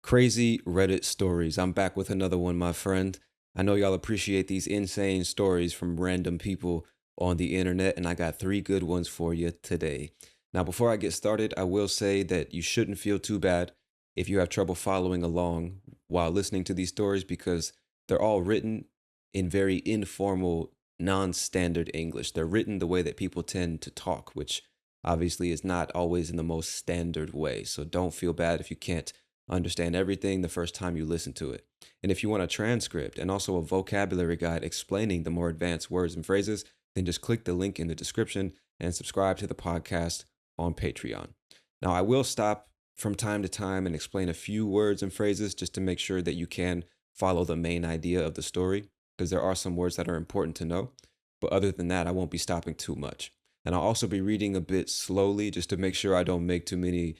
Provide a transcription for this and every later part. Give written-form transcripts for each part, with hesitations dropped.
Crazy Reddit stories. I'm back with another one, my friend. I know y'all appreciate these insane stories from random people on the internet, and I got three good ones for you today. Now, before I get started, I will say that you shouldn't feel too bad if you have trouble following along while listening to these stories because they're all written in very informal, non standard English. They're written the way that people tend to talk, which obviously is not always in the most standard way. So don't feel bad if you can't understand everything the first time you listen to it. And if you want a transcript and also a vocabulary guide explaining the more advanced words and phrases, then just click the link in the description and subscribe to the podcast on Patreon. Now, I will stop from time to time and explain a few words and phrases just to make sure that you can follow the main idea of the story, because there are some words that are important to know. But other than that, I won't be stopping too much. And I'll also be reading a bit slowly just to make sure I don't make too many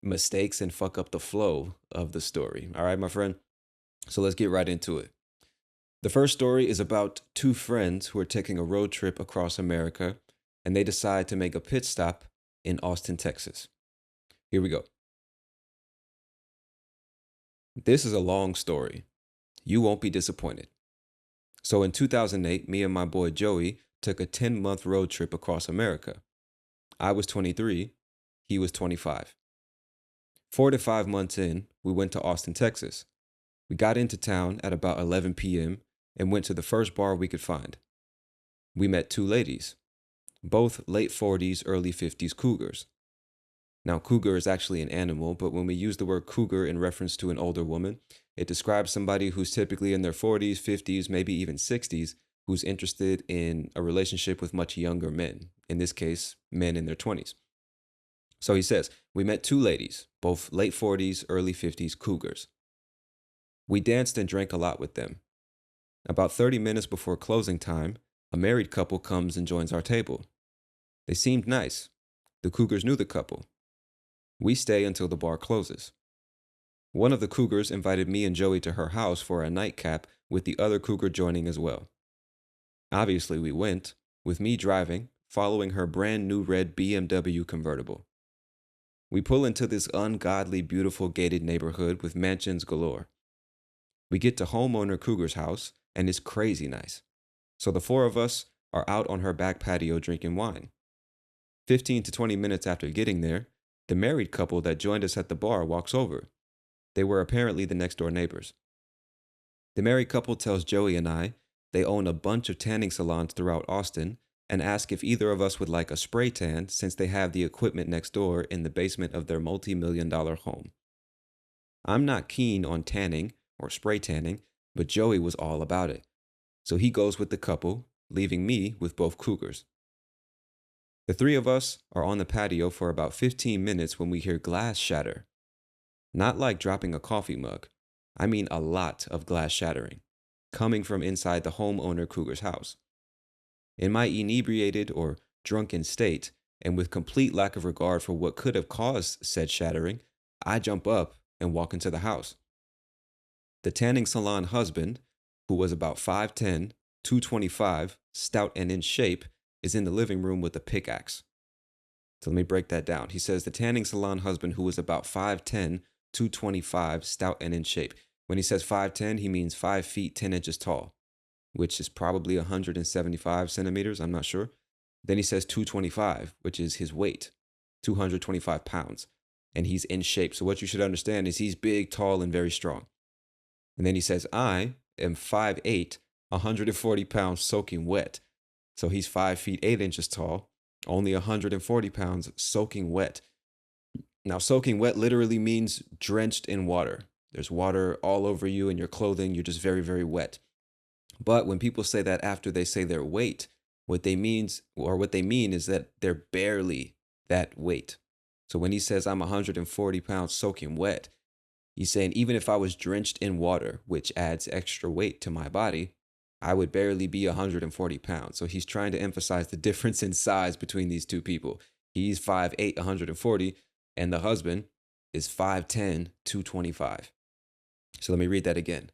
mistakes and fuck up the flow of the story. All right, my friend? So let's get right into it. The first story is about two friends who are taking a road trip across America and they decide to make a pit stop in Austin, Texas. Here we go. This is a long story. You won't be disappointed. So in 2008, me and my boy Joey took a 10-month road trip across America. I was 23, he was 25. 4 to 5 months in, we went to Austin, Texas. We got into town at about 11 p.m. and went to the first bar we could find. We met two ladies, both late 40s, early 50s cougars. Now, cougar is actually an animal, but when we use the word cougar in reference to an older woman, it describes somebody who's typically in their 40s, 50s, maybe even 60s, who's interested in a relationship with much younger men, in this case, men in their 20s. So he says, we met two ladies, both late 40s, early 50s cougars. We danced and drank a lot with them. About 30 minutes before closing time, a married couple comes and joins our table. They seemed nice. The cougars knew the couple. We stay until the bar closes. One of the cougars invited me and Joey to her house for a nightcap, with the other cougar joining as well. Obviously, we went, with me driving, following her brand new red BMW convertible. We pull into this ungodly beautiful gated neighborhood with mansions galore. We get to homeowner Cougar's house, and it's crazy nice. So the four of us are out on her back patio drinking wine. 15 to 20 minutes after getting there, the married couple that joined us at the bar walks over. They were apparently the next door neighbors. The married couple tells Joey and I they own a bunch of tanning salons throughout Austin and ask if either of us would like a spray tan since they have the equipment next door in the basement of their multi-million-dollar home. I'm not keen on tanning or spray tanning, but Joey was all about it. So he goes with the couple, leaving me with both cougars. The three of us are on the patio for about 15 minutes when we hear glass shatter. Not like dropping a coffee mug. I mean a lot of glass shattering, coming from inside the homeowner cougar's house. In my inebriated or drunken state, and with complete lack of regard for what could have caused said shattering, I jump up and walk into the house. The tanning salon husband, who was about 5'10", 225, stout and in shape, is in the living room with a pickaxe. So let me break that down. He says the tanning salon husband, who was about 5'10", 225, stout and in shape. When he says 5'10", he means 5 feet 10 inches tall, which is probably 175 centimeters, I'm not sure. Then he says 225, which is his weight, 225 pounds, and he's in shape. So what you should understand is he's big, tall, and very strong. And then he says, I am 5'8", 140 pounds soaking wet. So he's 5 feet 8 inches tall, only 140 pounds soaking wet. Now, soaking wet literally means drenched in water. There's water all over you and your clothing. You're just very, very wet. But when people say that after they say their weight, what they mean is that they're barely that weight. So when he says I'm 140 pounds soaking wet, he's saying even if I was drenched in water, which adds extra weight to my body, I would barely be 140 pounds. So he's trying to emphasize the difference in size between these two people. He's 5'8", 140, and the husband is 5'10", 225. So let me read that again.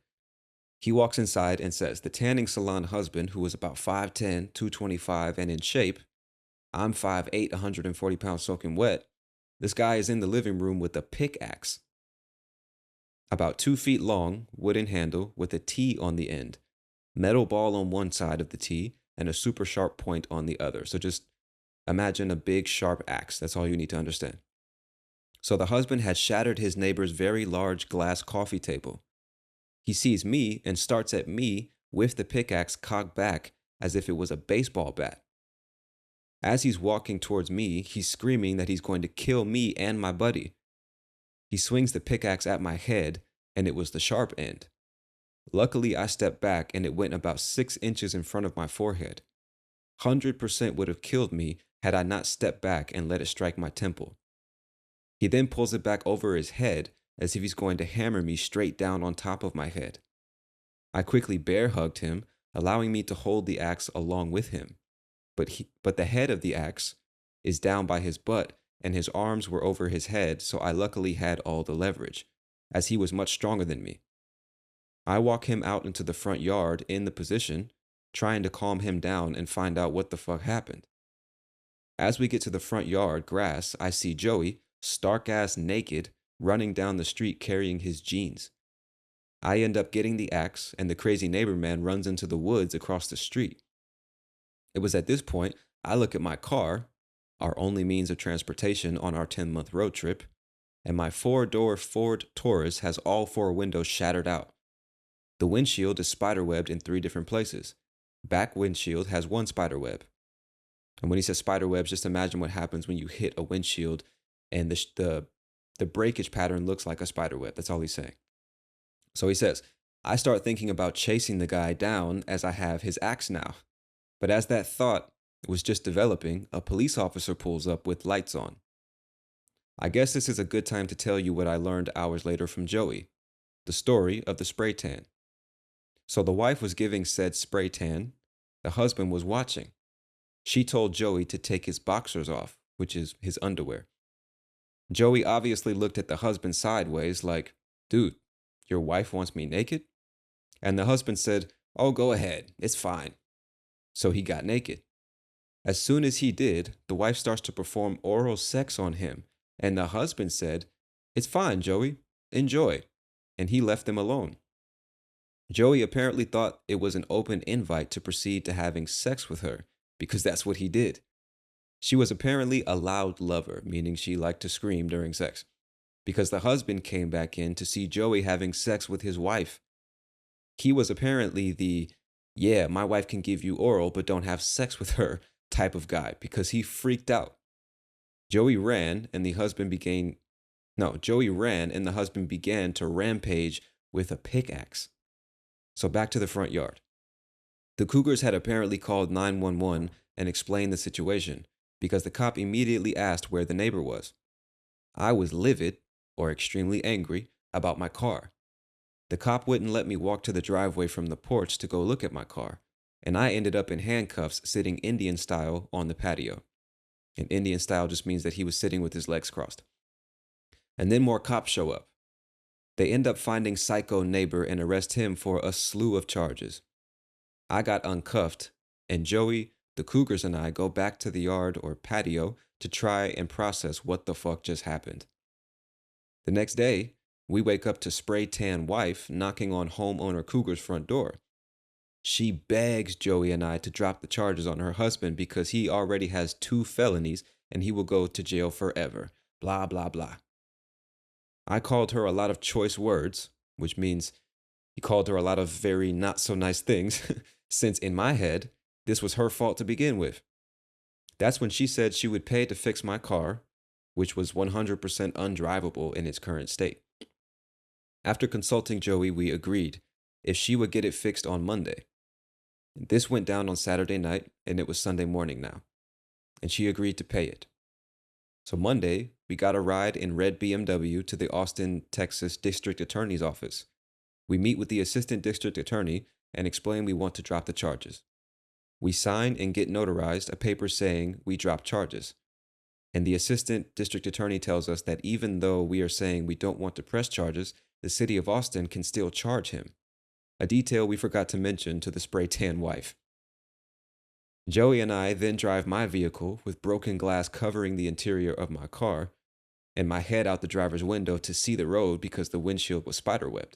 He walks inside and says, the tanning salon husband, who was about 5'10", 225, and in shape, I'm 5'8", 140 pounds soaking wet. This guy is in the living room with a pickaxe. About 2 feet long, wooden handle with a T on the end, metal ball on one side of the T, and a super sharp point on the other. So just imagine a big sharp axe. That's all you need to understand. So the husband had shattered his neighbor's very large glass coffee table. He sees me and starts at me with the pickaxe cocked back as if it was a baseball bat. As he's walking towards me, he's screaming that he's going to kill me and my buddy. He swings the pickaxe at my head, and it was the sharp end. Luckily, I stepped back and it went about 6 inches in front of my forehead. 100% would have killed me had I not stepped back and let it strike my temple. He then pulls it back over his head as if he's going to hammer me straight down on top of my head. I quickly bear hugged him, allowing me to hold the axe along with him. But the head of the axe is down by his butt and his arms were over his head, so I luckily had all the leverage, as he was much stronger than me. I walk him out into the front yard in the position, trying to calm him down and find out what the fuck happened. As we get to the front yard grass, I see Joey, stark ass naked, running down the street carrying his jeans. I end up getting the axe, and the crazy neighbor man runs into the woods across the street. It was at this point I look at my car, our only means of transportation on our 10-month road trip, and my 4-door Ford Taurus has all 4 windows shattered out. The windshield is spiderwebbed in 3 different places. Back windshield has 1 spiderweb. And when he says spiderwebs, just imagine what happens when you hit a windshield and the breakage pattern looks like a spiderweb. That's all he's saying. So he says, I start thinking about chasing the guy down as I have his axe now. But as that thought was just developing, a police officer pulls up with lights on. I guess this is a good time to tell you what I learned hours later from Joey, the story of the spray tan. So the wife was giving said spray tan. The husband was watching. She told Joey to take his boxers off, which is his underwear. Joey obviously looked at the husband sideways like, dude, your wife wants me naked? And the husband said, oh, go ahead, it's fine. So he got naked. As soon as he did, the wife starts to perform oral sex on him, and the husband said, it's fine, Joey, enjoy. And he left them alone. Joey apparently thought it was an open invite to proceed to having sex with her, because that's what he did. She was apparently a loud lover, meaning she liked to scream during sex, because the husband came back in to see Joey having sex with his wife. He was apparently the, yeah, my wife can give you oral, but don't have sex with her type of guy, because he freaked out. Joey ran and the husband began to rampage with a pickaxe. So back to the front yard. The Cougars had apparently called 911 and explained the situation, because the cop immediately asked where the neighbor was. I was livid, or extremely angry, about my car. The cop wouldn't let me walk to the driveway from the porch to go look at my car, and I ended up in handcuffs sitting Indian style on the patio. And Indian style just means that he was sitting with his legs crossed. And then more cops show up. They end up finding psycho neighbor and arrest him for a slew of charges. I got uncuffed, and Joey, the Cougars, and I go back to the yard or patio to try and process what the fuck just happened. The next day, we wake up to spray tan wife knocking on homeowner Cougar's front door. She begs Joey and I to drop the charges on her husband because he already has 2 felonies and he will go to jail forever. Blah, blah, blah. I called her a lot of choice words, which means he called her a lot of very not so nice things, since in my head, this was her fault to begin with. That's when she said she would pay to fix my car, which was 100% undrivable in its current state. After consulting Joey, we agreed if she would get it fixed on Monday. This went down on Saturday night, and it was Sunday morning now, and she agreed to pay it. So Monday, we got a ride in red BMW to the Austin, Texas District Attorney's office. We meet with the Assistant District Attorney and explain we want to drop the charges. We sign and get notarized a paper saying we drop charges. And the Assistant District Attorney tells us that even though we are saying we don't want to press charges, the city of Austin can still charge him. A detail we forgot to mention to the spray tan wife. Joey and I then drive my vehicle with broken glass covering the interior of my car and my head out the driver's window to see the road because the windshield was spiderwebbed.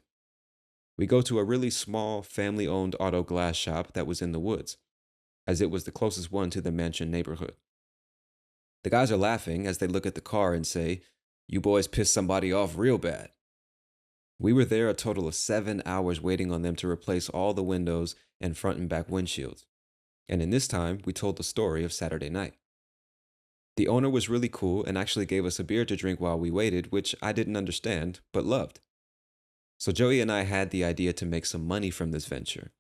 We go to a really small, family owned auto glass shop that was in the woods, as it was the closest one to the mansion neighborhood. The guys are laughing as they look at the car and say, "You boys pissed somebody off real bad." We were there a total of 7 hours waiting on them to replace all the windows and front and back windshields. And in this time, we told the story of Saturday night. The owner was really cool and actually gave us a beer to drink while we waited, which I didn't understand, but loved. So Joey and I had the idea to make some money from this venture.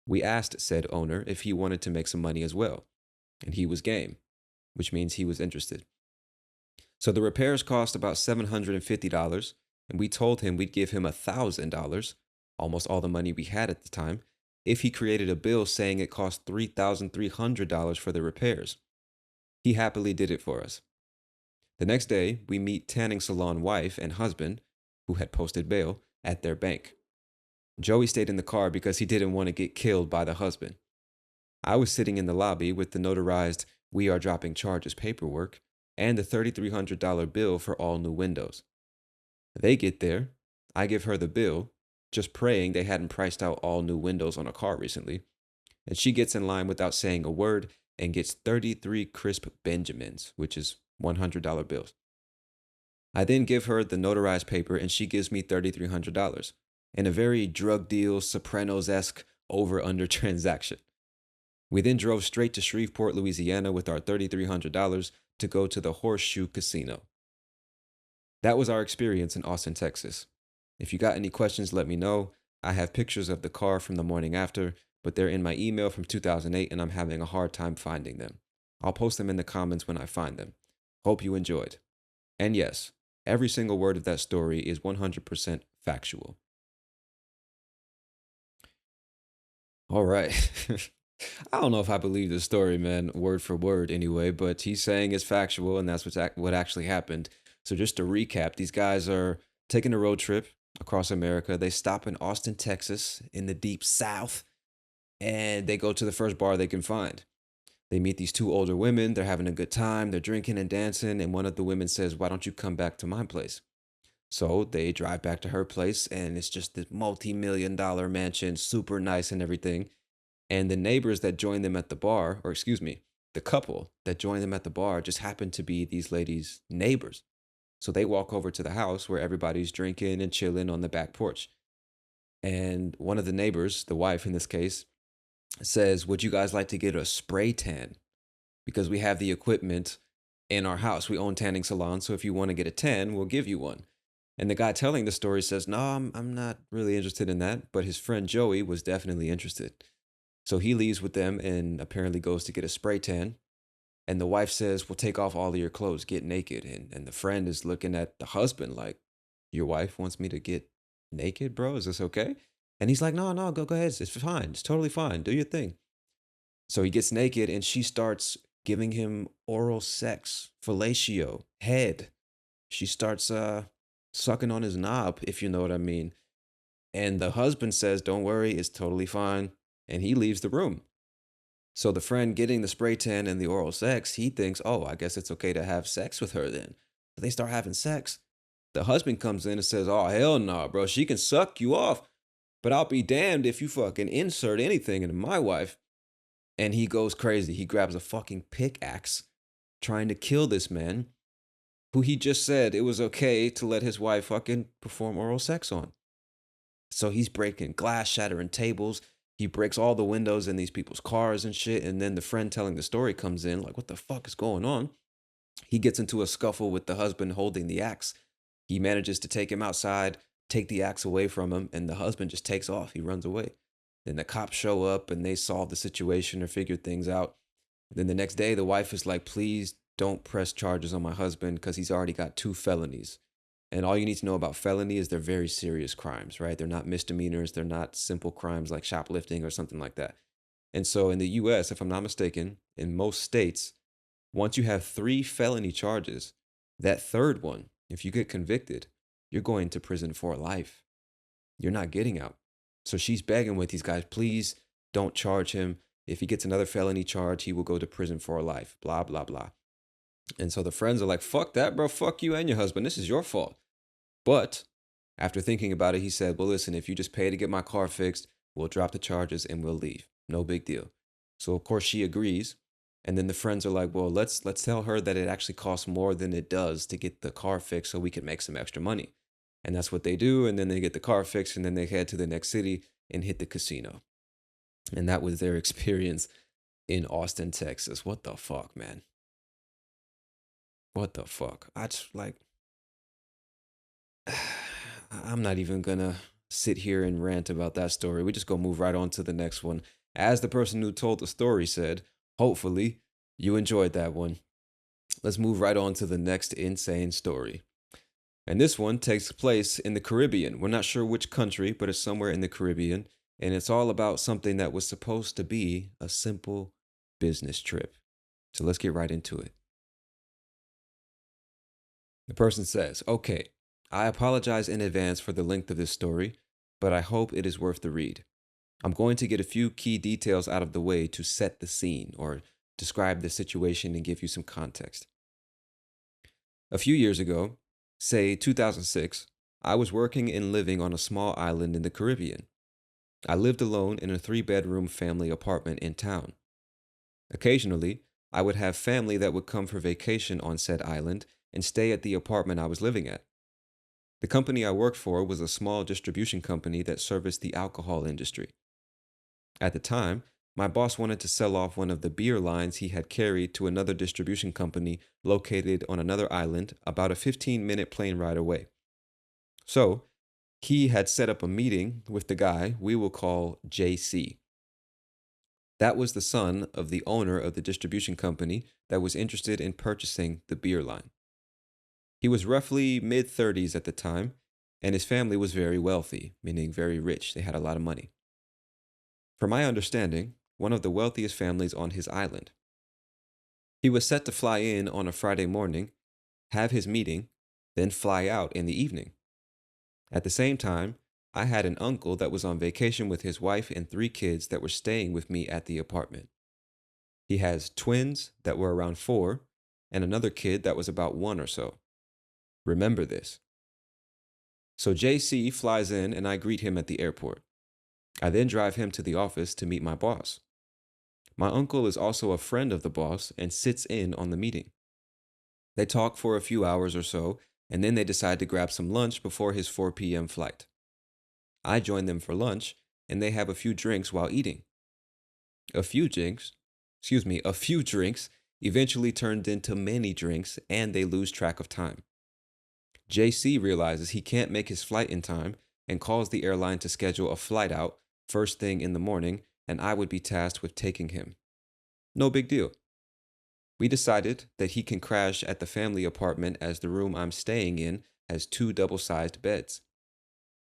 We asked said owner if he wanted to make some money as well, and he was game, which means he was interested. So the repairs cost about $750, and we told him we'd give him $1,000, almost all the money we had at the time, if he created a bill saying it cost $3,300 for the repairs. He happily did it for us. The next day, we meet tanning salon wife and husband, who had posted bail, at their bank. Joey stayed in the car because he didn't want to get killed by the husband. I was sitting in the lobby with the notarized "We are dropping charges" paperwork and the $3,300 bill for all new windows. They get there. I give her the bill, just praying they hadn't priced out all new windows on a car recently. And she gets in line without saying a word and gets 33 crisp Benjamins, which is $100 bills. I then give her the notarized paper and she gives me $3,300 in a very drug deal, Sopranos-esque over-under transaction. We then drove straight to Shreveport, Louisiana with our $3,300 to go to the Horseshoe Casino. That was our experience in Austin, Texas. If you got any questions, let me know. I have pictures of the car from the morning after, but they're in my email from 2008 and I'm having a hard time finding them. I'll post them in the comments when I find them. Hope you enjoyed. And yes, every single word of that story is 100% factual. All right. I don't know if I believe this story, man, word for word anyway, but he's saying it's factual and that's what actually happened. So just to recap, these guys are taking a road trip across America. They stop in Austin, Texas, in the deep South, and they go to the first bar they can find. They meet these two older women. They're having a good time. They're drinking and dancing. And one of the women says, "Why don't you come back to my place?" So they drive back to her place, and it's just this multi-million-dollar mansion, super nice and everything. And the neighbors that join them at the bar, or excuse me, the couple that join them at the bar just happen to be these ladies' neighbors. So they walk over to the house where everybody's drinking and chilling on the back porch. And one of the neighbors, the wife in this case, says, "Would you guys like to get a spray tan? Because we have the equipment in our house. We own tanning salons, so if you want to get a tan, we'll give you one." And the guy telling the story says, "No, I'm not really interested in that." But his friend Joey was definitely interested. So he leaves with them and apparently goes to get a spray tan. And the wife says, "Well, take off all of your clothes, get naked." And the friend is looking at the husband like, "Your wife wants me to get naked, bro? Is this okay?" And he's like, "No, no, go ahead. It's fine. It's totally fine. Do your thing." So he gets naked and she starts giving him oral sex, fellatio, head. She starts sucking on his knob, if you know what I mean. And the husband says, "Don't worry, it's totally fine." And he leaves the room. So the friend getting the spray tan and the oral sex, he thinks, "Oh, I guess it's okay to have sex with her then." So they start having sex. The husband comes in and says, "Oh, hell no, bro. She can suck you off, but I'll be damned if you fucking insert anything into my wife." And he goes crazy. He grabs a fucking pickaxe trying to kill this man who he just said it was okay to let his wife fucking perform oral sex on. So he's breaking glass, shattering tables. He breaks all the windows in these people's cars and shit. And then the friend telling the story comes in, like, what the fuck is going on? He gets into a scuffle with the husband holding the axe. He manages to take him outside, take the axe away from him, and the husband just takes off. He runs away. Then the cops show up and they solve the situation or figure things out. Then the next day, the wife is like, "Please don't press charges on my husband because he's already got 2 felonies." And all you need to know about felony is they're very serious crimes, right? They're not misdemeanors. They're not simple crimes like shoplifting or something like that. And so in the US, if I'm not mistaken, in most states, once you have 3 felony charges, that third one, if you get convicted, you're going to prison for life. You're not getting out. So she's begging with these guys, "Please don't charge him. If he gets another felony charge, he will go to prison for life." Blah, blah, blah. And so the friends are like, fuck that, bro. Fuck you and your husband. This is your fault. But after thinking about it, he said, well, listen, if you just pay to get my car fixed, we'll drop the charges and we'll leave. No big deal. So of course she agrees. And then the friends are like, well, let's tell her that it actually costs more than it does to get the car fixed so we can make some extra money. And that's what they do. And then they get the car fixed and then they head to the next city and hit the casino. And that was their experience in Austin, Texas. What the fuck, man? What the fuck? I just like I'm not even gonna sit here and rant about that story. We just gonna move right on to the next one. As the person who told the story said, hopefully you enjoyed that one. Let's move right on to the next insane story. And this one takes place in the Caribbean. We're not sure which country, but it's somewhere in the Caribbean. And it's all about something that was supposed to be a simple business trip. So let's get right into it. The person says, okay, I apologize in advance for the length of this story, but I hope it is worth the read. I'm going to get a few key details out of the way to set the scene or describe the situation and give you some context. A few years ago, say 2006, I was working and living on a small island in the Caribbean. I lived alone in a 3-bedroom family apartment in town. Occasionally, I would have family that would come for vacation on said island and stay at the apartment I was living at. The company I worked for was a small distribution company that serviced the alcohol industry. At the time, my boss wanted to sell off one of the beer lines he had carried to another distribution company located on another island about a 15-minute plane ride away. So, he had set up a meeting with the guy we will call JC. That was the son of the owner of the distribution company that was interested in purchasing the beer line. He was roughly mid 30s at the time, and his family was very wealthy, meaning very rich. They had a lot of money. From my understanding, one of the wealthiest families on his island. He was set to fly in on a Friday morning, have his meeting, then fly out in the evening. At the same time, I had an uncle that was on vacation with his wife and 3 kids that were staying with me at the apartment. He has twins that were around 4 and another kid that was about 1 or so. Remember this. So JC flies in and I greet him at the airport. I then drive him to the office to meet my boss. My uncle is also a friend of the boss and sits in on the meeting. They talk for a few hours or so, and then they decide to grab some lunch before his 4 p.m. flight. I join them for lunch, and they have a few drinks while eating. A few drinks eventually turned into many drinks, and they lose track of time. JC realizes he can't make his flight in time and calls the airline to schedule a flight out first thing in the morning, and I would be tasked with taking him. No big deal. We decided that he can crash at the family apartment as the room I'm staying in has 2 double-sized beds.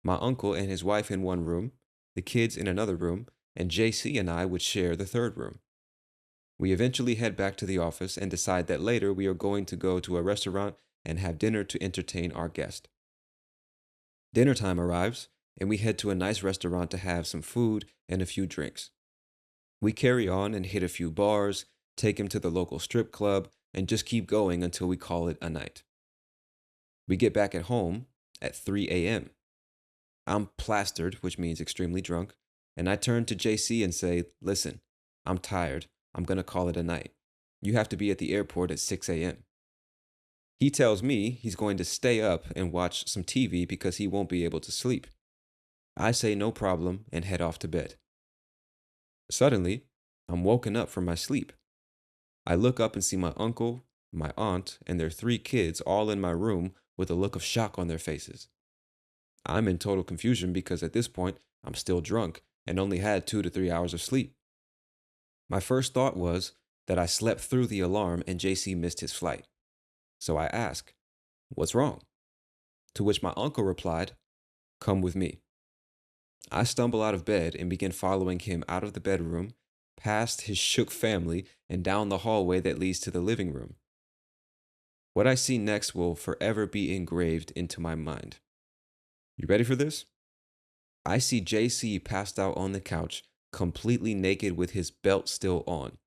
My uncle and his wife in one room, the kids in another room, and JC and I would share the third room. We eventually head back to the office and decide that later we are going to go to a restaurant and have dinner to entertain our guest. Dinner time arrives, and we head to a nice restaurant to have some food and a few drinks. We carry on and hit a few bars, take him to the local strip club, and just keep going until we call it a night. We get back at home at 3 a.m. I'm plastered, which means extremely drunk, and I turn to JC and say, listen, I'm tired. I'm going to call it a night. You have to be at the airport at 6 a.m. He tells me he's going to stay up and watch some TV because he won't be able to sleep. I say no problem and head off to bed. Suddenly, I'm woken up from my sleep. I look up and see my uncle, my aunt, and their 3 kids all in my room with a look of shock on their faces. I'm in total confusion because at this point, I'm still drunk and only had 2 to 3 hours of sleep. My first thought was that I slept through the alarm and JC missed his flight. So I ask, what's wrong? To which my uncle replied, come with me. I stumble out of bed and begin following him out of the bedroom, past his shook family, and down the hallway that leads to the living room. What I see next will forever be engraved into my mind. You ready for this? I see JC passed out on the couch, completely naked with his belt still on.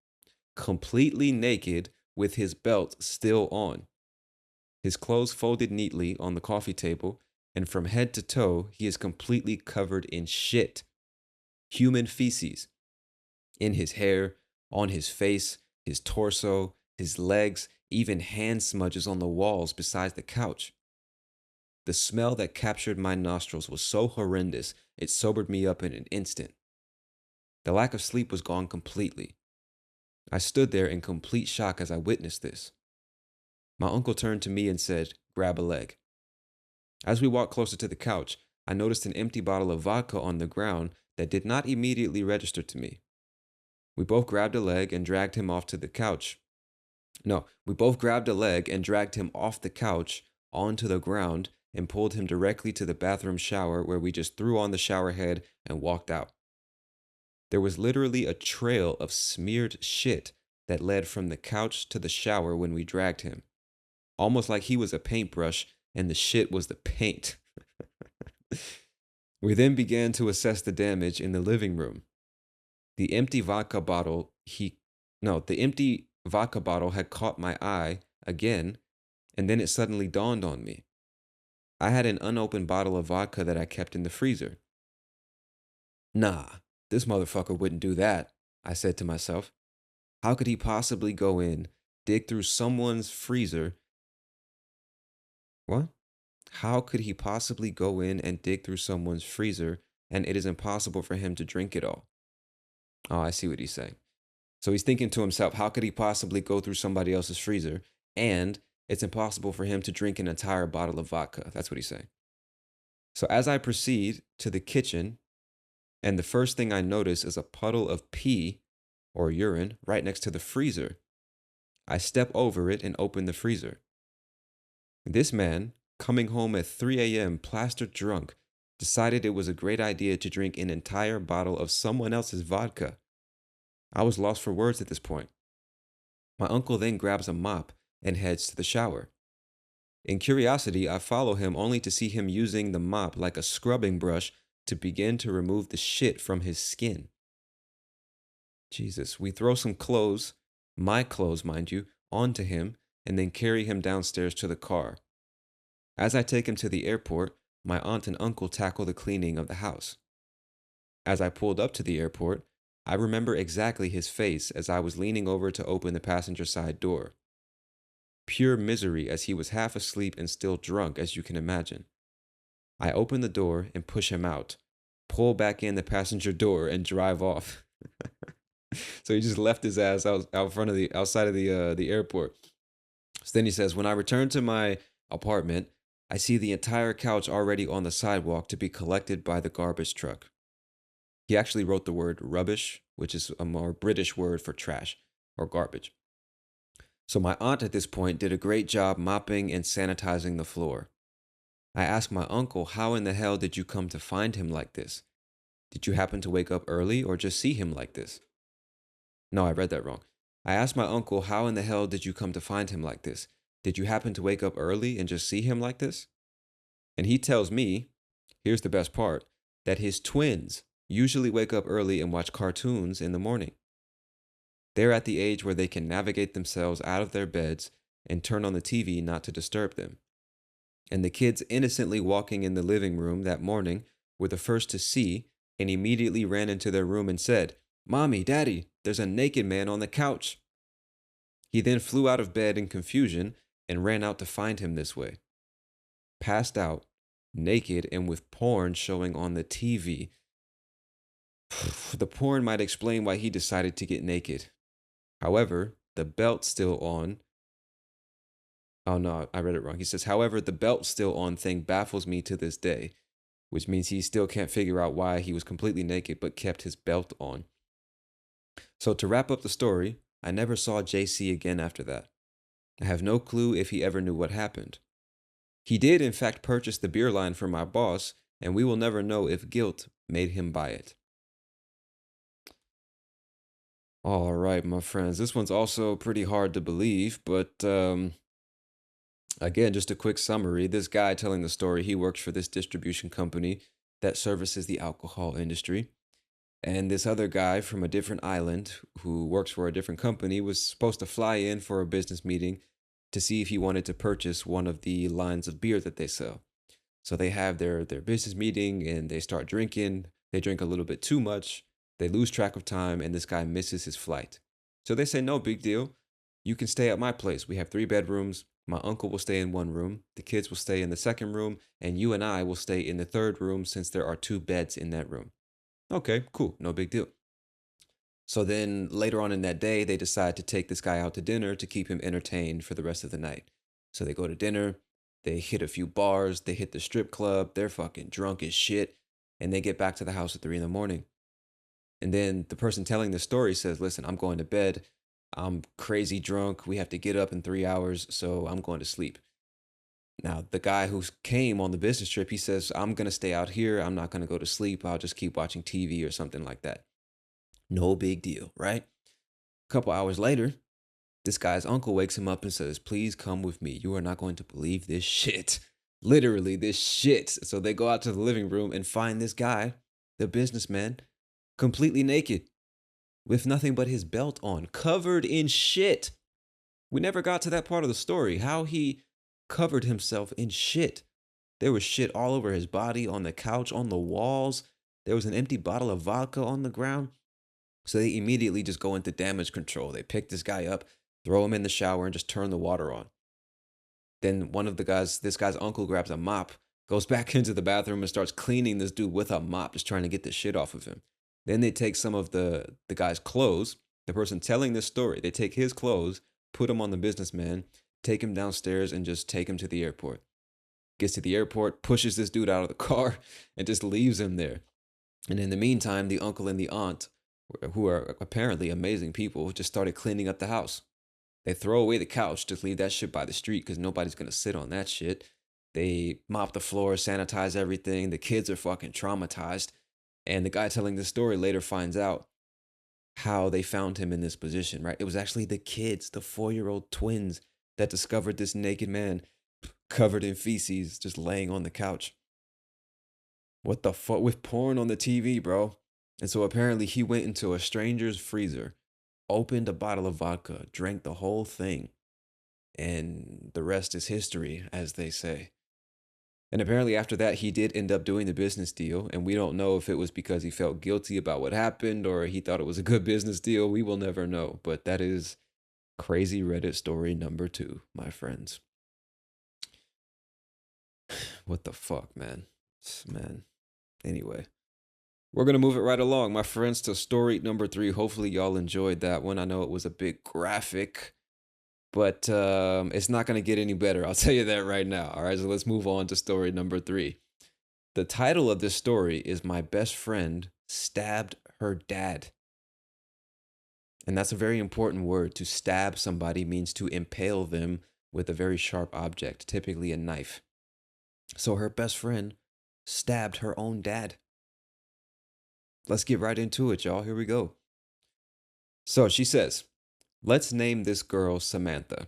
Completely naked with his belt still on, his clothes folded neatly on the coffee table, and from head to toe, he is completely covered in shit. Human feces. In his hair, on his face, his torso, his legs, even hand smudges on the walls beside the couch. The smell that captured my nostrils was so horrendous, it sobered me up in an instant. The lack of sleep was gone completely. I stood there in complete shock as I witnessed this. My uncle turned to me and said, "Grab a leg." As we walked closer to the couch, I noticed an empty bottle of vodka on the ground that did not immediately register to me. We both grabbed a leg and dragged him off to the couch. No, we both grabbed a leg and dragged him off the couch onto the ground and pulled him directly to the bathroom shower where we just threw on the shower head and walked out. There was literally a trail of smeared shit that led from the couch to the shower when we dragged him, almost like he was a paintbrush and the shit was the paint. We then began to assess the damage in the living room. The empty vodka bottle he no, the empty vodka bottle had caught my eye again, and then it suddenly dawned on me. I had an unopened bottle of vodka that I kept in the freezer. Nah, this motherfucker wouldn't do that, I said to myself. How could he possibly go in, dig through someone's freezer? What? How could he possibly go in and dig through someone's freezer and it is impossible for him to drink it all? Oh, I see what he's saying. So he's thinking to himself, how could he possibly go through somebody else's freezer and it's impossible for him to drink an entire bottle of vodka? That's what he's saying. So as I proceed to the kitchen, and the first thing I notice is a puddle of pee or urine right next to the freezer, I step over it and open the freezer. This man, coming home at 3 a.m. plastered drunk, decided it was a great idea to drink an entire bottle of someone else's vodka. I was lost for words at this point. My uncle then grabs a mop and heads to the shower. In curiosity, I follow him only to see him using the mop like a scrubbing brush to begin to remove the shit from his skin. Jesus, we throw some clothes, my clothes, mind you, onto him and then carry him downstairs to the car. As I take him to the airport, my aunt and uncle tackle the cleaning of the house. As I pulled up to the airport, I remember exactly his face as I was leaning over to open the passenger side door. Pure misery as he was half asleep and still drunk, as you can imagine. I open the door and push him out, pull back in the passenger door, and drive off. So he just left his ass outside of the airport. So then he says, when I return to my apartment, I see the entire couch already on the sidewalk to be collected by the garbage truck. He actually wrote the word rubbish, which is a more British word for trash or garbage. So my aunt at this point did a great job mopping and sanitizing the floor. I asked my uncle, how in the hell did you come to find him like this? Did you happen to wake up early or just see him like this? No, I read that wrong. I asked my uncle, how in the hell did you come to find him like this? Did you happen to wake up early and just see him like this? And he tells me, here's the best part, that his twins usually wake up early and watch cartoons in the morning. They're at the age where they can navigate themselves out of their beds and turn on the TV not to disturb them. And the kids innocently walking in the living room that morning were the first to see and immediately ran into their room and said, "Mommy, Daddy, there's a naked man on the couch." He then flew out of bed in confusion and ran out to find him this way. Passed out, naked, and with porn showing on the TV. The porn might explain why he decided to get naked. However, the belt still on. Oh no, I read it wrong. He says, however, the belt still on thing baffles me to this day, which means he still can't figure out why he was completely naked but kept his belt on. So to wrap up the story, I never saw JC again after that. I have no clue if he ever knew what happened. He did, in fact, purchase the beer line for my boss, and we will never know if guilt made him buy it. All right, my friends. This one's also pretty hard to believe, but again, just a quick summary. This guy telling the story, he works for this distribution company that services the alcohol industry. And this other guy from a different island who works for a different company was supposed to fly in for a business meeting to see if he wanted to purchase one of the lines of beer that they sell. So they have their business meeting and they start drinking. They drink a little bit too much. They lose track of time and this guy misses his flight. So they say, no big deal. You can stay at my place. We have 3 bedrooms. My uncle will stay in one room. The kids will stay in the second room. And you and I will stay in the third room since there are 2 beds in that room. Okay, cool. No big deal. So then later on in that day, they decide to take this guy out to dinner to keep him entertained for the rest of the night. So they go to dinner, they hit a few bars, they hit the strip club, they're fucking drunk as shit, and they get back to the house at 3 in the morning. And then the person telling the story says, listen, I'm going to bed. I'm crazy drunk. We have to get up in 3 hours, so I'm going to sleep. Now, the guy who came on the business trip, he says, I'm going to stay out here. I'm not going to go to sleep. I'll just keep watching TV or something like that. No big deal, right? A couple hours later, this guy's uncle wakes him up and says, please come with me. You are not going to believe this shit. Literally, this shit. So they go out to the living room and find this guy, the businessman, completely naked with nothing but his belt on, covered in shit. We never got to that part of the story, how he covered himself in shit. There was shit all over his body, on the couch, on the walls. There was an empty bottle of vodka on the ground. So they immediately just go into damage control. They pick this guy up, throw him in the shower, and just turn the water on. Then this guy's uncle grabs a mop, goes back into the bathroom and starts cleaning this dude with a mop, just trying to get the shit off of him. Then they take some of the guy's clothes, the person telling this story, they take his clothes, put him on the businessman, take him downstairs, and just take him to the airport. Gets to the airport, pushes this dude out of the car, and just leaves him there. And in the meantime, the uncle and the aunt, who are apparently amazing people, just started cleaning up the house. They throw away the couch, just leave that shit by the street because nobody's gonna sit on that shit. They mop the floor, sanitize everything. The kids are fucking traumatized. And the guy telling the story later finds out how they found him in this position, right? It was actually the kids, the 4-year-old twins, that discovered this naked man covered in feces just laying on the couch. What the fuck? With porn on the TV, bro. And so apparently he went into a stranger's freezer, opened a bottle of vodka, drank the whole thing, and the rest is history, as they say. And apparently after that, he did end up doing the business deal, and we don't know if it was because he felt guilty about what happened or he thought it was a good business deal. We will never know, but that is crazy Reddit story number 2, my friends. What the fuck, man? Man. Anyway. We're going to move it right along, my friends, to story number 3. Hopefully, y'all enjoyed that one. I know it was a bit graphic, but it's not going to get any better. I'll tell you that right now. All right, so let's move on to story number 3. The title of this story is My Best Friend Stabbed Her Dad. And that's a very important word. To stab somebody means to impale them with a very sharp object, typically a knife. So her best friend stabbed her own dad. Let's get right into it, y'all. Here we go. So she says, let's name this girl Samantha.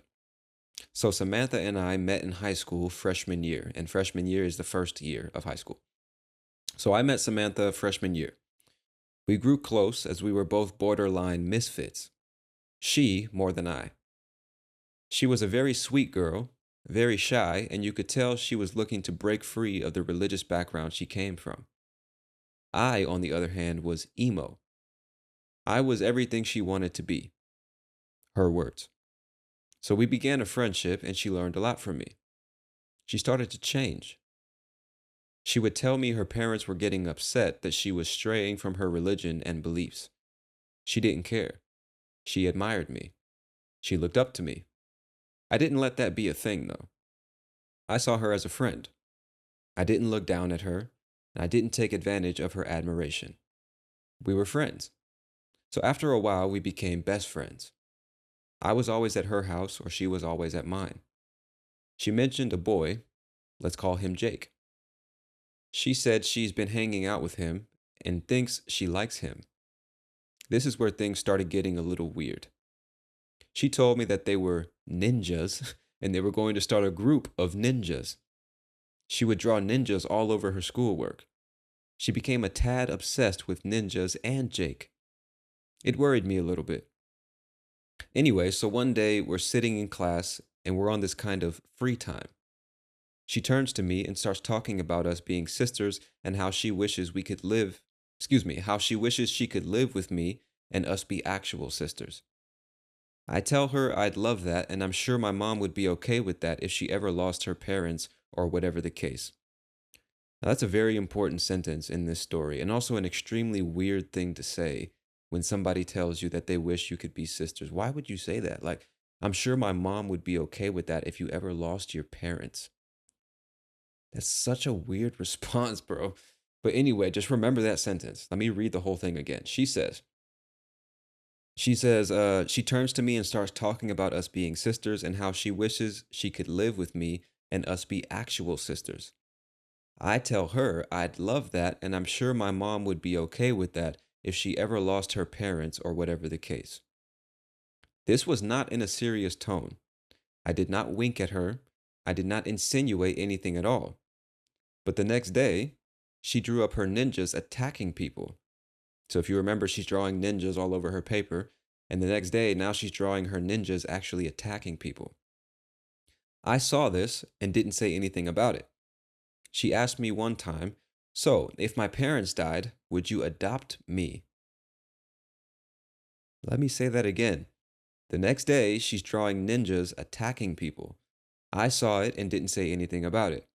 So Samantha and I met in high school freshman year, and freshman year is the first year of high school. So I met Samantha freshman year. We grew close as we were both borderline misfits. She more than I. She was a very sweet girl, very shy, and you could tell she was looking to break free of the religious background she came from. I, on the other hand, was emo. I was everything she wanted to be. Her words. So we began a friendship and she learned a lot from me. She started to change. She would tell me her parents were getting upset that she was straying from her religion and beliefs. She didn't care. She admired me. She looked up to me. I didn't let that be a thing, though. I saw her as a friend. I didn't look down at her, and I didn't take advantage of her admiration. We were friends. So after a while, we became best friends. I was always at her house, or she was always at mine. She mentioned a boy. Let's call him Jake. She said she's been hanging out with him and thinks she likes him. This is where things started getting a little weird. She told me that they were ninjas and they were going to start a group of ninjas. She would draw ninjas all over her schoolwork. She became a tad obsessed with ninjas and Jake. It worried me a little bit. Anyway, so one day we're sitting in class and we're on this kind of free time. She turns to me and starts talking about us being sisters and how she wishes we could live, how she wishes she could live with me and us be actual sisters. I tell her I'd love that and I'm sure my mom would be okay with that if she ever lost her parents or whatever the case. Now, that's a very important sentence in this story, and also an extremely weird thing to say when somebody tells you that they wish you could be sisters. Why would you say that? Like, I'm sure my mom would be okay with that if you ever lost your parents. That's such a weird response, bro. But anyway, just remember that sentence. Let me read the whole thing again. She turns to me and starts talking about us being sisters and how she wishes she could live with me and us be actual sisters. I tell her I'd love that, and I'm sure my mom would be okay with that if she ever lost her parents or whatever the case. This was not in a serious tone. I did not wink at her. I did not insinuate anything at all. But the next day, she drew up her ninjas attacking people. So if you remember, she's drawing ninjas all over her paper. And the next day, now she's drawing her ninjas actually attacking people. I saw this and didn't say anything about it. She asked me one time, "So, if my parents died, would you adopt me?" Let me say that again. The next day, she's drawing ninjas attacking people. I saw it and didn't say anything about it.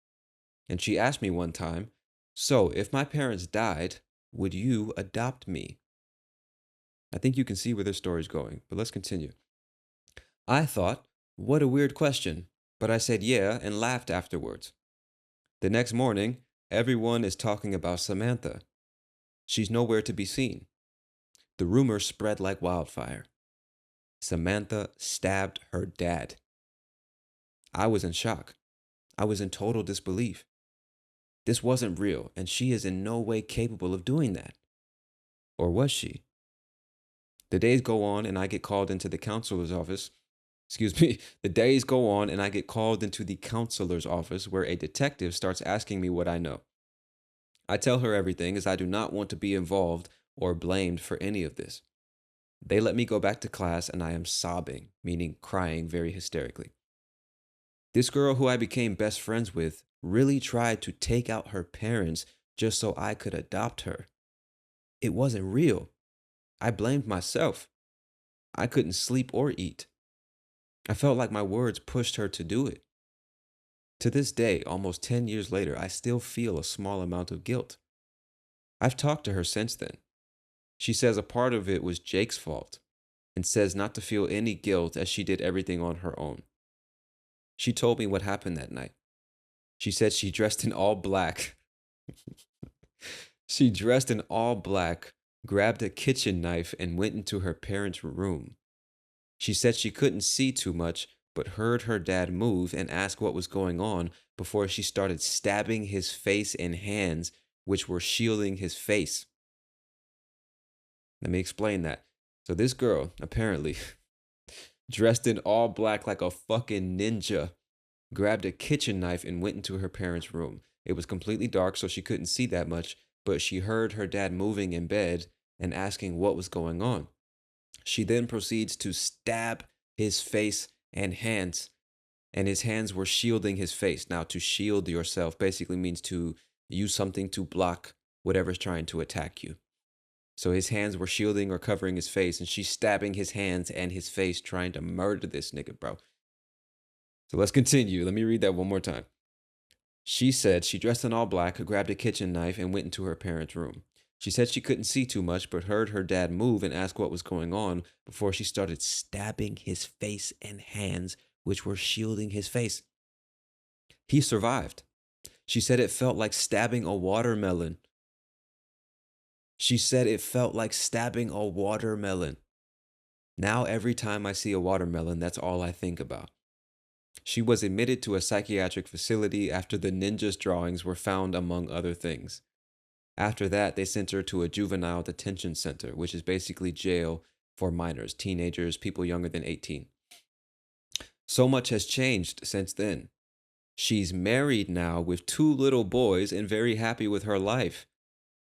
And she asked me one time, "So, if my parents died, would you adopt me?" I think you can see where this story's going, but let's continue. I thought, what a weird question, but I said yeah and laughed afterwards. The next morning, everyone is talking about Samantha. She's nowhere to be seen. The rumor spread like wildfire. Samantha stabbed her dad. I was in shock. I was in total disbelief. This wasn't real, and she is in no way capable of doing that. Or was she? The days go on, and I get called into the counselor's office. Excuse me. The days go on, and I get called into the counselor's office where a detective starts asking me what I know. I tell her everything as I do not want to be involved or blamed for any of this. They let me go back to class, and I am sobbing, meaning crying very hysterically. This girl who I became best friends with really tried to take out her parents just so I could adopt her. It wasn't real. I blamed myself. I couldn't sleep or eat. I felt like my words pushed her to do it. To this day, almost 10 years later, I still feel a small amount of guilt. I've talked to her since then. She says a part of it was Jake's fault and says not to feel any guilt as she did everything on her own. She told me what happened that night. She said she dressed in all black. She dressed in all black, grabbed a kitchen knife, and went into her parents' room. She said she couldn't see too much, but heard her dad move and ask what was going on before she started stabbing his face and hands, which were shielding his face. Let me explain that. So, this girl, apparently, dressed in all black like a fucking ninja, grabbed a kitchen knife and went into her parents' room. It was completely dark, so she couldn't see that much, but she heard her dad moving in bed and asking what was going on. She then proceeds to stab his face and hands, and his hands were shielding his face. Now, to shield yourself basically means to use something to block whatever's trying to attack you. So his hands were shielding or covering his face, and she's stabbing his hands and his face, trying to murder this nigga, bro. So let's continue. Let me read that one more time. She said she dressed in all black, grabbed a kitchen knife, and went into her parents' room. She said she couldn't see too much, but heard her dad move and ask what was going on before she started stabbing his face and hands, which were shielding his face. He survived. She said it felt like stabbing a watermelon. She said it felt like stabbing a watermelon. Now, every time I see a watermelon, that's all I think about. She was admitted to a psychiatric facility after the ninja's drawings were found, among other things. After that, they sent her to a juvenile detention center, which is basically jail for minors, teenagers, people younger than 18. So much has changed since then. She's married now with 2 little boys and very happy with her life.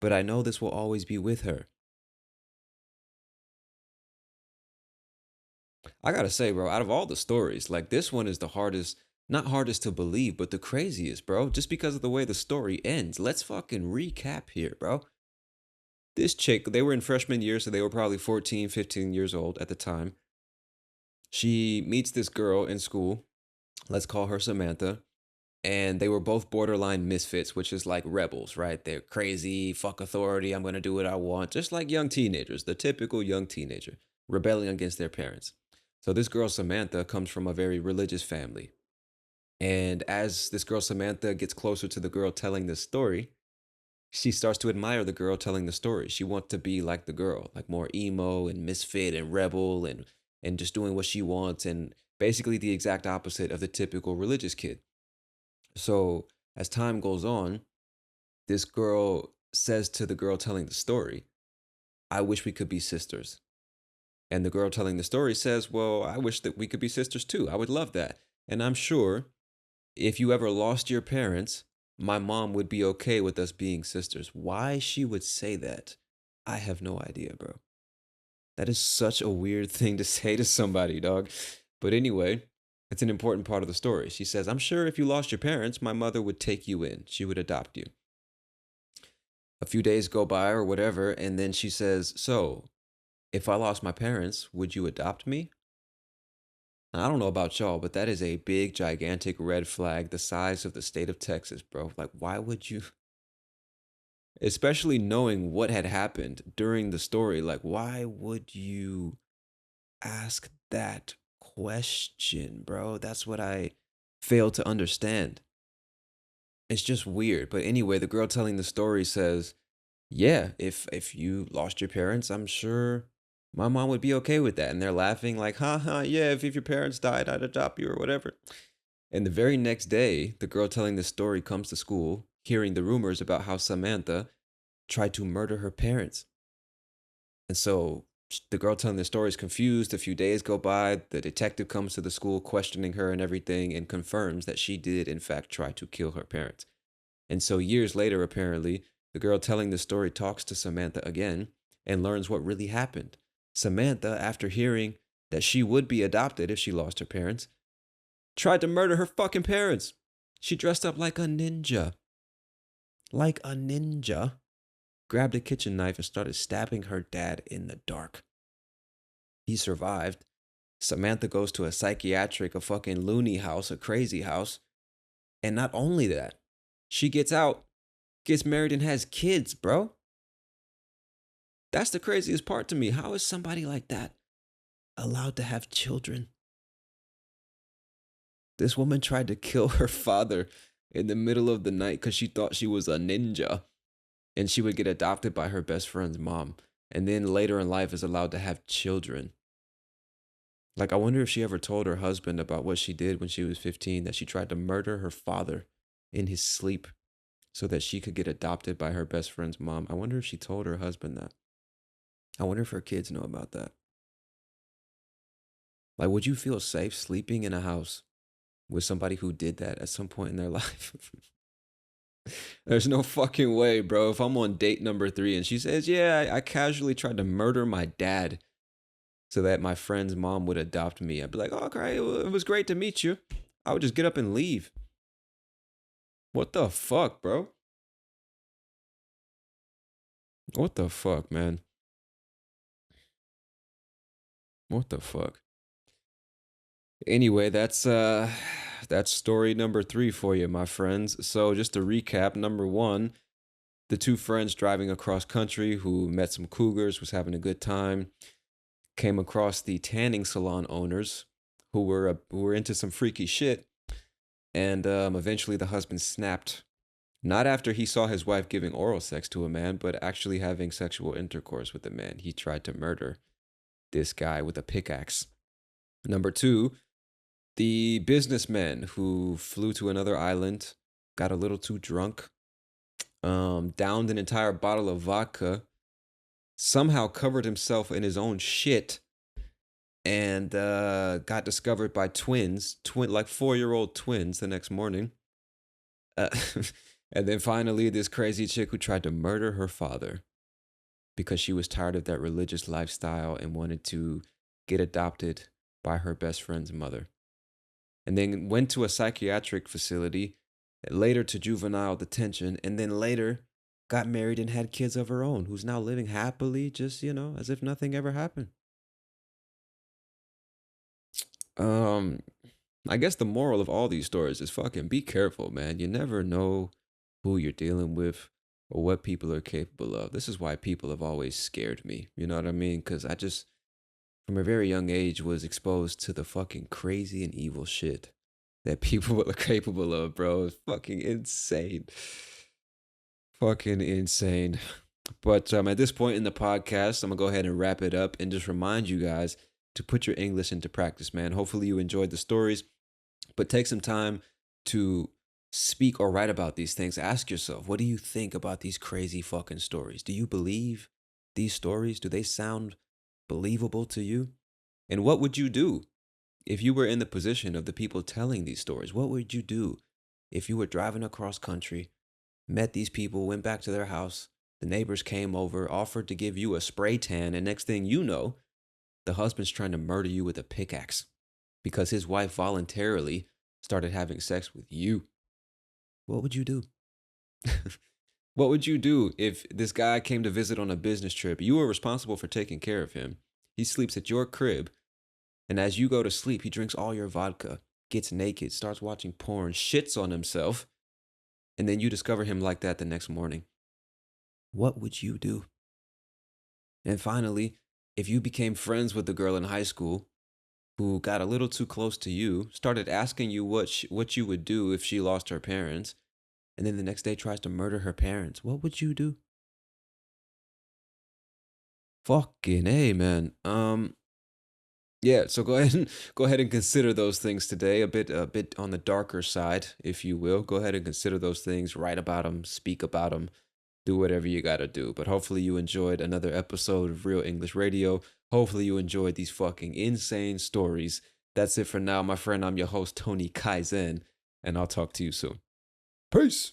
but I know this will always be with her. I gotta say, bro, out of all the stories, like this one is the hardest, not hardest to believe, but the craziest, bro, just because of the way the story ends. Let's fucking recap here, bro. This chick, they were in freshman year, so they were probably 14, 15 years old at the time. She meets this girl in school. Let's call her Samantha. And they were both borderline misfits, which is like rebels, right? They're crazy, fuck authority, I'm gonna do what I want, just like young teenagers, the typical young teenager, rebelling against their parents. So this girl Samantha comes from a very religious family. And as this girl Samantha gets closer to the girl telling this story, she starts to admire the girl telling the story. She wants to be like the girl, like more emo and misfit and rebel and just doing what she wants and basically the exact opposite of the typical religious kid. So as time goes on, this girl says to the girl telling the story, I wish we could be sisters. And the girl telling the story says, well, I wish that we could be sisters too. I would love that. And I'm sure if you ever lost your parents, my mom would be okay with us being sisters. Why she would say that, I have no idea, bro. That is such a weird thing to say to somebody, dog. But anyway, it's an important part of the story. She says, I'm sure if you lost your parents, my mother would take you in. She would adopt you. A few days go by or whatever, and then she says, so, if I lost my parents, would you adopt me? Now, I don't know about y'all, but that is a big, gigantic red flag the size of the state of Texas, bro. Like, why would you? Especially knowing what had happened during the story, like, why would you ask that question, bro? That's what I fail to understand. It's just weird. But anyway, the girl telling the story says, yeah, if you lost your parents, I'm sure my mom would be okay with that. And they're laughing like, haha, yeah, if your parents died, I'd adopt you or whatever. And the very next day, the girl telling the story comes to school, hearing the rumors about how Samantha tried to murder her parents. And so the girl telling the story is confused. A few days go by. The detective comes to the school questioning her and everything and confirms that she did, in fact, try to kill her parents. And so years later, apparently, the girl telling the story talks to Samantha again and learns what really happened. Samantha, after hearing that she would be adopted if she lost her parents, tried to murder her fucking parents. She dressed up like a ninja. Like a ninja. Grabbed a kitchen knife and started stabbing her dad in the dark. He survived. Samantha goes to a psychiatric, a fucking loony house, a crazy house. And not only that, she gets out, gets married, and has kids, bro. That's the craziest part to me. How is somebody like that allowed to have children? This woman tried to kill her father in the middle of the night because she thought she was a ninja and she would get adopted by her best friend's mom. And then later in life is allowed to have children. Like, I wonder if she ever told her husband about what she did when she was 15, that she tried to murder her father in his sleep so that she could get adopted by her best friend's mom. I wonder if she told her husband that. I wonder if her kids know about that. Like, would you feel safe sleeping in a house with somebody who did that at some point in their life? There's no fucking way, bro. If I'm on date number 3 and she says, yeah, I casually tried to murder my dad so that my friend's mom would adopt me, I'd be like, oh, okay, it was great to meet you. I would just get up and leave. What the fuck, bro? What the fuck, man? What the fuck? Anyway, that's story number 3 for you, my friends. So just to recap, number 1, the two friends driving across country who met some cougars, was having a good time, came across the tanning salon owners who were into some freaky shit, and eventually the husband snapped. Not after he saw his wife giving oral sex to a man, but actually having sexual intercourse with a man. He tried to murder this guy with a pickaxe. Number 2, the businessman who flew to another island, got a little too drunk, downed an entire bottle of vodka, somehow covered himself in his own shit, and got discovered by twins, like 4-year-old twins the next morning. Uh, And then finally, this crazy chick who tried to murder her father because she was tired of that religious lifestyle and wanted to get adopted by her best friend's mother. And then went to a psychiatric facility, later to juvenile detention, and then later got married and had kids of her own, who's now living happily, just, as if nothing ever happened. Um, I guess the moral of all these stories is fucking be careful, man. You never know who you're dealing with or what people are capable of. This is why people have always scared me. You know what I mean? Because I just, from a very young age, was exposed to the fucking crazy and evil shit that people are capable of, bro. It's fucking insane. Fucking insane. But at this point in the podcast, I'm going to go ahead and wrap it up and just remind you guys to put your English into practice, man. Hopefully, you enjoyed the stories, but take some time to speak or write about these things. Ask yourself, what do you think about these crazy fucking stories? Do you believe these stories? Do they sound believable to you? And what would you do if you were in the position of the people telling these stories? What would you do if you were driving across country, met these people, went back to their house, the neighbors came over, offered to give you a spray tan, and next thing you know, the husband's trying to murder you with a pickaxe because his wife voluntarily started having sex with you? What would you do? What would you do if this guy came to visit on a business trip? You were responsible for taking care of him. He sleeps at your crib, and as you go to sleep, he drinks all your vodka, gets naked, starts watching porn, shits on himself, and then you discover him like that the next morning. What would you do? And finally, if you became friends with the girl in high school who got a little too close to you, started asking you what you would do if she lost her parents, and then the next day tries to murder her parents, what would you do? Fucking A, man. Yeah, so go ahead and consider those things today. A bit on the darker side, if you will. Go ahead and consider those things, write about them, speak about them, do whatever you gotta do. But hopefully you enjoyed another episode of Real English Radio. Hopefully you enjoyed these fucking insane stories. That's it for now, my friend. I'm your host, Tony Kaizen, and I'll talk to you soon. Peace.